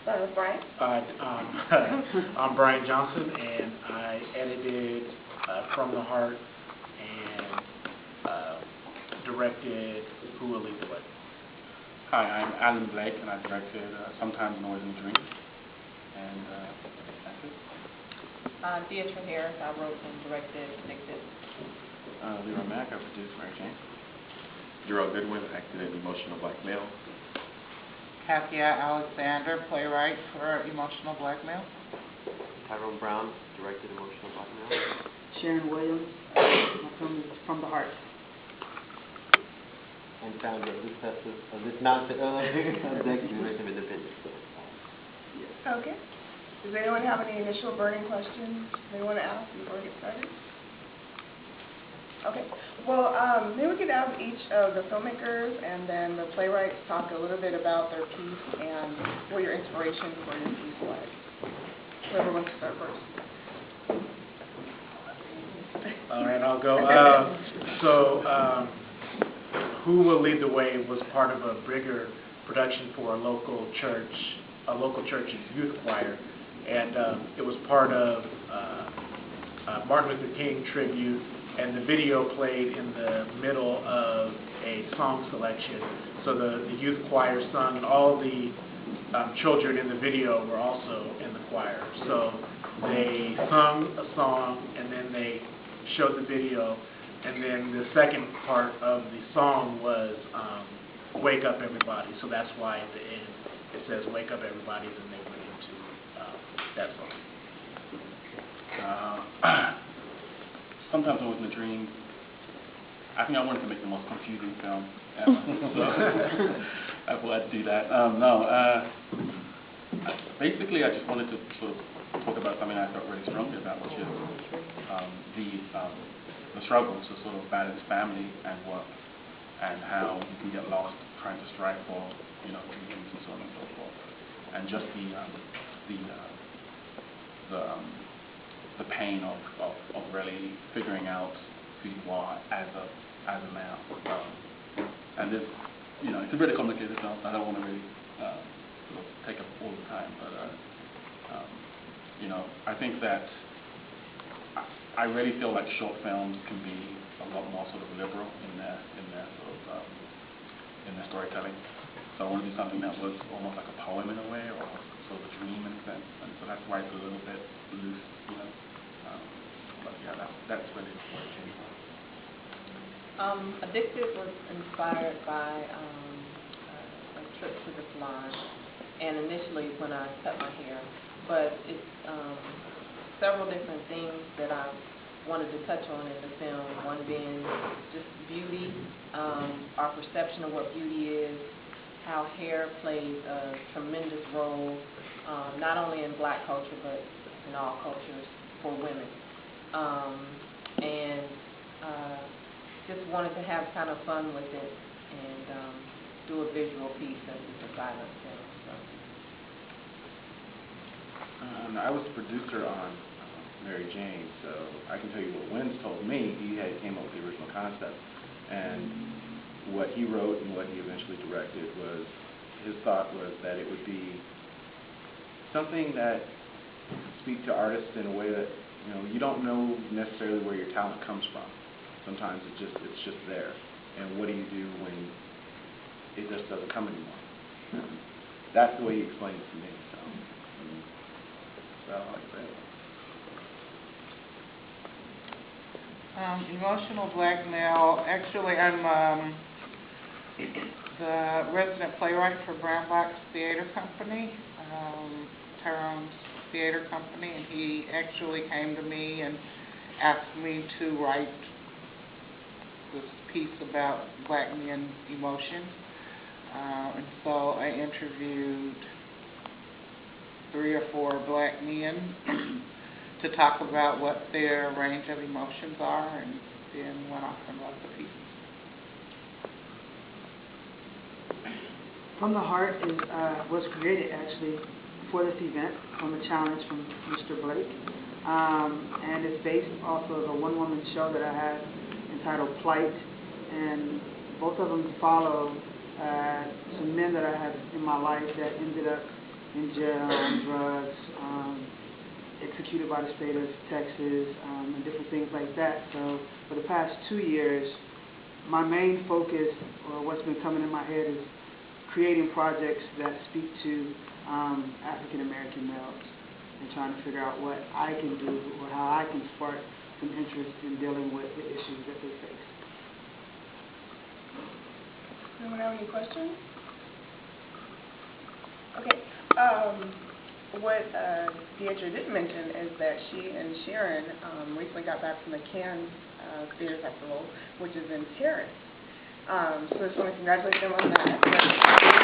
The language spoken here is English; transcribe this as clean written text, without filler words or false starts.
Start with Bryan. I'm Bryan Johnson, and I edited From the Heart and directed Who Will Lead the Way. Hi, I'm Alen and I directed Sometimes Noise and Dreams, and that's it. Deatra here. I wrote and directed Publicist. Leroy Mack, I produced Mary Jane. Goodwin, acted in Emotional Blackmail. Kathya Playwright for Emotional Blackmail. Tyrone Brown, directed Emotional Blackmail. Sharon Williams, from the Heart. And founder of this nonsense, executive director of Independence. Okay. Does anyone have any initial burning questions they want to ask before we get started? Okay. Well, maybe we could have each of the filmmakers and then the playwrights talk a little bit about their piece and what your inspiration for your piece was. Whoever wants to start first. All right, I'll go. Who Will Lead the Way was part of a bigger production for a local church's youth choir, and it was part of Martin Luther King tribute, and the video played in the middle of a song selection. So the youth choir sung, and all the children in the video were also in the choir. So they sung a song, and then they showed the video. And then the second part of the song was Wake Up Everybody. So that's why at the end it says Wake Up Everybody, and they went into that song. Sometimes Noise and Dreams. I think I wanted to make the most confusing film ever, so I thought I'd do that. Basically I just wanted to sort of talk about something I felt really strongly about, which is the struggles of sort of balance family and work, and how you can get lost trying to strive for, dreams and so on and so forth, and just the pain of really figuring out who you are as a male. And this, it's a really complicated film, so I don't want to really sort of take up all the time, but I think that I really feel like short films can be a lot more sort of liberal in their storytelling. So I want to do something that was almost like a poem in a way, or sort of a dream in a sense. And so that's why it's a little bit loose, But yeah, that's really what it came from. Addicted was inspired by a trip to the salon, and initially when I cut my hair, but it's several different things that I wanted to touch on in the film, one being just beauty, our perception of what beauty is, how hair plays a tremendous role, not only in black culture, but in all cultures for women. And just wanted to have kind of fun with it and do a visual piece since it's a silent film. So. I was the producer on Mary Jane, so I can tell you what Wins told me. He came up with the original concept, and what he wrote and what he eventually directed was, his thought was that it would be something that could speak to artists in a way that you don't know necessarily where your talent comes from. Sometimes it's just there, and what do you do when it just doesn't come anymore? That's the way he explained it to me. So that's all I can say. Emotional Blackmail. Actually, I'm the resident playwright for Brown Box Theater Company, Tyrone's theater company, and he actually came to me and asked me to write this piece about black men emotion. And so I interviewed 3 or 4 black men to talk about what their range of emotions are, and then went off and wrote the piece. From the Heart was created actually for this event from a challenge from Mr. Blake, and it's based off of a one-woman show that I had entitled Plight, and both of them follow some men that I had in my life that ended up in jail on drugs, executed by the state of Texas, and different things like that. So for the past 2 years, my main focus, or what's been coming in my head, is creating projects that speak to African American males and trying to figure out what I can do or how I can spark some interest in dealing with the issues that they face. Anyone have any questions? Okay. What Deatra didn't mention is that she and Sharon recently got back from the Cannes Theater Festival, which is in Paris. So I just want to congratulate them on that.